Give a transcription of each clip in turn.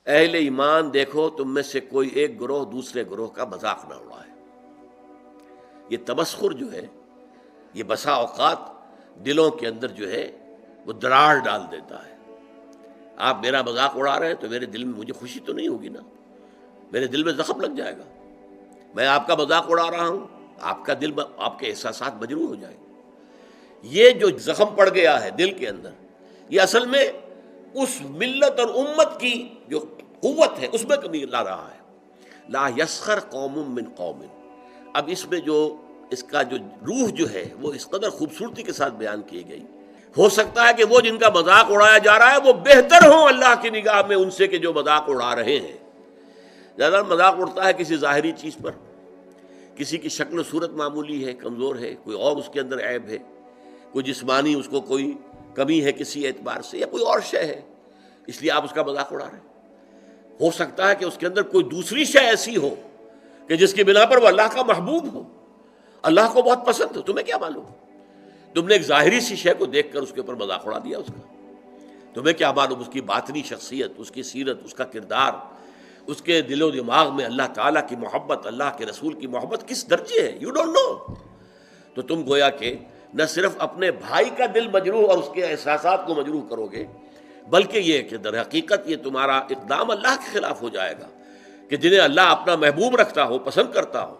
اہل ایمان دیکھو تم میں سے کوئی ایک گروہ دوسرے گروہ کا مذاق نہ اڑائے۔ یہ تمسخر جو ہے یہ بسا اوقات دلوں کے اندر جو ہے وہ دراڑ ڈال دیتا ہے۔ آپ میرا مذاق اڑا رہے ہیں تو میرے دل میں مجھے خوشی تو نہیں ہوگی نا، میرے دل میں زخم لگ جائے گا۔ میں آپ کا مذاق اڑا رہا ہوں، آپ کا دل، آپ کے احساسات مجروح ہو جائیں گے۔ یہ جو زخم پڑ گیا ہے دل کے اندر، یہ اصل میں اس ملت اور امت کی جو قوت ہے اس میں کمی لا رہا ہے۔ لا یسخر قوم من قوم، اب اس میں جو اس کا جو روح جو ہے وہ اس قدر خوبصورتی کے ساتھ بیان کی گئی۔ ہو سکتا ہے کہ وہ جن کا مذاق اڑایا جا رہا ہے وہ بہتر ہوں اللہ کی نگاہ میں ان سے کہ جو مذاق اڑا رہے ہیں۔ زیادہ مذاق اڑتا ہے کسی ظاہری چیز پر، کسی کی شکل و صورت معمولی ہے، کمزور ہے، کوئی اور اس کے اندر عیب ہے، کوئی جسمانی اس کو کوئی کمی ہے کسی اعتبار سے، یا کوئی اور شے ہے، اس لیے آپ اس کا مذاق اڑا رہے ہیں۔ ہو سکتا ہے کہ اس کے اندر کوئی دوسری شے ایسی ہو کہ جس کی بنا پر وہ اللہ کا محبوب ہو، اللہ کو بہت پسند ہو، تمہیں کیا معلوم؟ تم نے ایک ظاہری سی شے کو دیکھ کر اس کے اوپر مذاق اڑا دیا اس کا، تمہیں کیا معلوم اس کی باطنی شخصیت، اس کی سیرت، اس کا کردار، اس کے دل و دماغ میں اللہ تعالیٰ کی محبت، اللہ کے رسول کی محبت کس درجے ہے، یو ڈونٹ نو۔ تو تم گویا کہ نہ صرف اپنے بھائی کا دل مجروح اور اس کے احساسات کو مجروح کرو گے، بلکہ یہ کہ در حقیقت یہ تمہارا اقدام اللہ کے خلاف ہو جائے گا کہ جنہیں اللہ اپنا محبوب رکھتا ہو، پسند کرتا ہو۔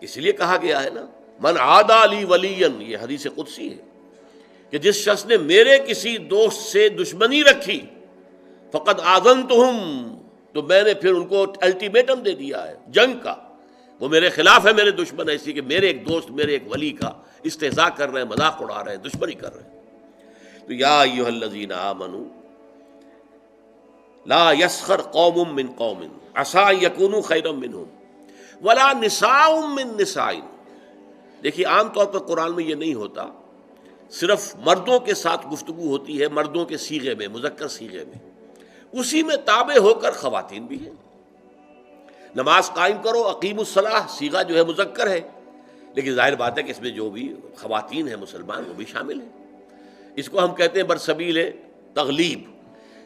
اس لیے کہا گیا ہے نا، من عادی لی ولیا، یہ حدیث قدسی ہے کہ جس شخص نے میرے کسی دوست سے دشمنی رکھی، فقد آذنتہم، تو میں نے پھر ان کو الٹیمیٹم دے دیا ہے جنگ کا، وہ میرے خلاف ہے، میرے دشمن ہے، اسی کہ میرے ایک دوست، میرے ایک ولی کا استہزاء کر رہے ہیں، مذاق اڑا رہے ہیں، دشمنی کر رہے ہیں۔ تو یا ایھا الذین آمنوا لا یسخر قوم من قوم عسى ان یکونوا خیرا منہم ولا نساء من نساء۔ دیکھیے عام طور پر قرآن میں یہ نہیں ہوتا، صرف مردوں کے ساتھ گفتگو ہوتی ہے، مردوں کے صیغے میں، مذکر صیغے میں، اسی میں تابع ہو کر خواتین بھی ہیں۔ نماز قائم کرو، اقیموا الصلاۃ، صیغہ جو ہے مذکر ہے، لیکن ظاہر بات ہے کہ اس میں جو بھی خواتین ہیں مسلمان وہ بھی شامل ہیں۔ اس کو ہم کہتے ہیں برسبیل تغلیب،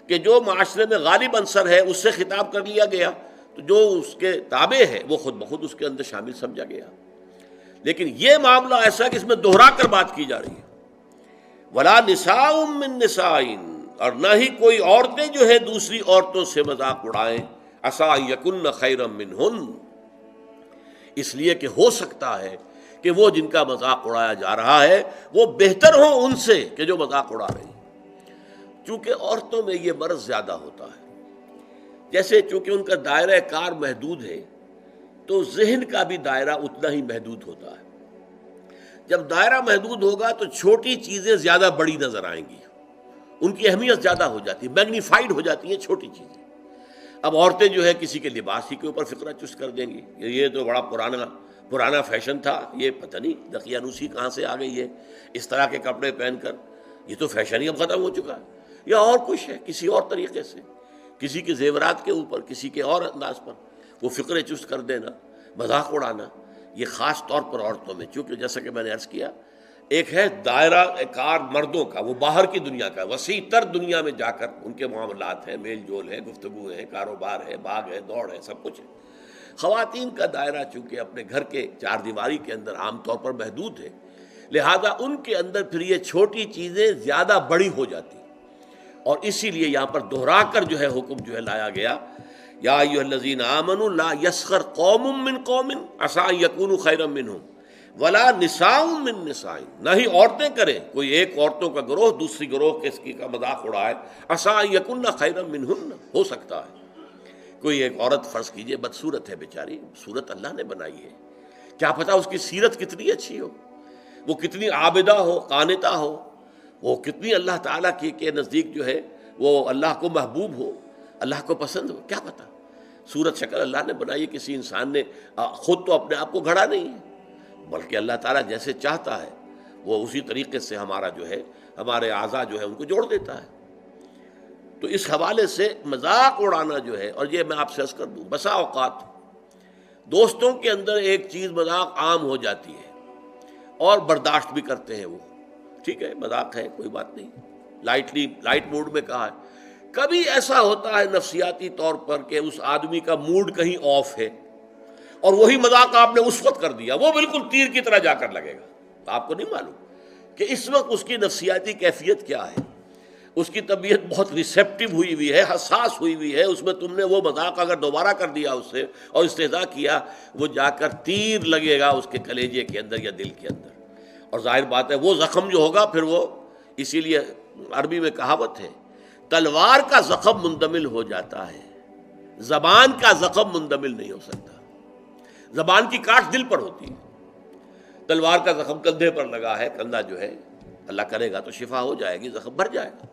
کہ جو معاشرے میں غالب عنصر ہے اس سے خطاب کر لیا گیا، تو جو اس کے تابع ہے وہ خود بخود اس کے اندر شامل سمجھا گیا۔ لیکن یہ معاملہ ایسا کہ اس میں دوہرا کر بات کی جا رہی ہے، ولا نساء من نساء، اور نہ ہی کوئی عورتیں جو ہے دوسری عورتوں سے مذاق اڑائیں، عسى ان یکن خیرا منہن، اس لیے کہ ہو سکتا ہے کہ وہ جن کا مذاق اڑایا جا رہا ہے وہ بہتر ہوں ان سے کہ جو مذاق اڑا رہے ہیں۔ چونکہ عورتوں میں یہ مرض زیادہ ہوتا ہے، جیسے چونکہ ان کا دائرہ کار محدود ہے تو ذہن کا بھی دائرہ اتنا ہی محدود ہوتا ہے۔ جب دائرہ محدود ہوگا تو چھوٹی چیزیں زیادہ بڑی نظر آئیں گی، ان کی اہمیت زیادہ ہو جاتی ہے، میگنیفائڈ ہو جاتی ہیں چھوٹی چیزیں۔ اب عورتیں جو ہے کسی کے لباس ہی کے اوپر فقرہ چست کر دیں گی، یہ تو بڑا پرانا فیشن تھا، یہ پتہ نہیں دقیانوسی کہاں سے آ گئی ہے، اس طرح کے کپڑے پہن کر، یہ تو فیشن ہی اب ختم ہو چکا ہے۔ یا اور کچھ ہے، کسی اور طریقے سے، کسی کے زیورات کے اوپر، کسی کے اور انداز پر وہ فقرے چست کر دینا، مذاق اڑانا، یہ خاص طور پر عورتوں میں، چونکہ جیسا کہ میں نے عرض کیا، ایک ہے دائرہ کار مردوں کا، وہ باہر کی دنیا کا، وسیع تر دنیا میں جا کر ان کے معاملات ہیں، میل جول ہے، گفتگو ہے، کاروبار ہے، بھاگ ہے، دوڑ ہے، سب کچھ ہے۔ خواتین کا دائرہ چونکہ اپنے گھر کے چار دیواری کے اندر عام طور پر محدود ہے، لہذا ان کے اندر پھر یہ چھوٹی چیزیں زیادہ بڑی ہو جاتی، اور اسی لیے یہاں پر دوہرا کر جو ہے حکم جو ہے لایا گیا، یا ایھا الذین آمنوا لا یسخر قوم من قوم عسى ان یکونوا خیرا منہم ولا نساء من نساء، نہ ہی عورتیں کریں، کوئی ایک عورتوں کا گروہ دوسری گروہ کے اس کی کا مذاق اڑائے، عسى ان یکن خیرا منہن، ہو سکتا ہے کوئی ایک عورت فرض کیجئے بدصورت ہے بیچاری، صورت اللہ نے بنائی ہے، کیا پتہ اس کی سیرت کتنی اچھی ہو، وہ کتنی عابدہ ہو، قانتہ ہو، وہ کتنی اللہ تعالیٰ کے نزدیک جو ہے وہ اللہ کو محبوب ہو، اللہ کو پسند ہو، کیا پتہ۔ صورت شکل اللہ نے بنائی ہے، کسی انسان نے خود تو اپنے آپ کو گھڑا نہیں ہے، بلکہ اللہ تعالیٰ جیسے چاہتا ہے وہ اسی طریقے سے ہمارا جو ہے، ہمارے اعضاء جو ہے ان کو جوڑ دیتا ہے۔ تو اس حوالے سے مذاق اڑانا جو ہے، اور یہ میں آپ سے عرض کر دوں، بسا اوقات دوستوں کے اندر ایک چیز مذاق عام ہو جاتی ہے اور برداشت بھی کرتے ہیں، وہ ٹھیک ہے مذاق ہے، کوئی بات نہیں، لائٹ موڈ میں کہا ہے، کبھی ایسا ہوتا ہے نفسیاتی طور پر کہ اس آدمی کا موڈ کہیں آف ہے اور وہی مذاق آپ نے اس وقت کر دیا، وہ بالکل تیر کی طرح جا کر لگے گا، آپ کو نہیں معلوم کہ اس وقت اس کی نفسیاتی کیفیت کیا ہے، اس کی طبیعت بہت ریسیپٹیو ہوئی ہوئی ہے، حساس ہوئی ہوئی ہے، اس میں تم نے وہ مذاق اگر دوبارہ کر دیا اس سے اور استہزاء کیا، وہ جا کر تیر لگے گا اس کے کلیجے کے اندر یا دل کے اندر، اور ظاہر بات ہے وہ زخم جو ہوگا پھر وہ، اسی لیے عربی میں کہاوت ہے تلوار کا زخم مندمل ہو جاتا ہے، زبان کا زخم مندمل نہیں ہو سکتا، زبان کی کاٹ دل پر ہوتی ہے، تلوار کا زخم کندھے پر لگا ہے، کندھا جو ہے اللہ کرے گا تو شفا ہو جائے گی، زخم بھر جائے گا،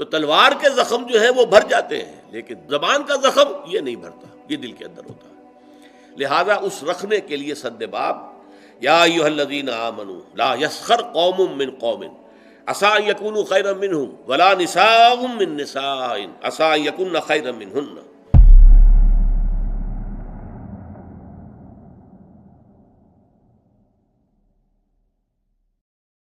تو تلوار کے زخم جو ہے وہ بھر جاتے ہیں، لیکن زبان کا زخم یہ نہیں بھرتا، یہ دل کے اندر ہوتا ہے، لہذا اس رکھنے کے لیے سد باب یا ایھا الذین آمنوا لا یسخر قوم من قوم عسى ان یکونوا خیرا منہم ولا نساء من نساء عسى ان یکن خیرا منہن،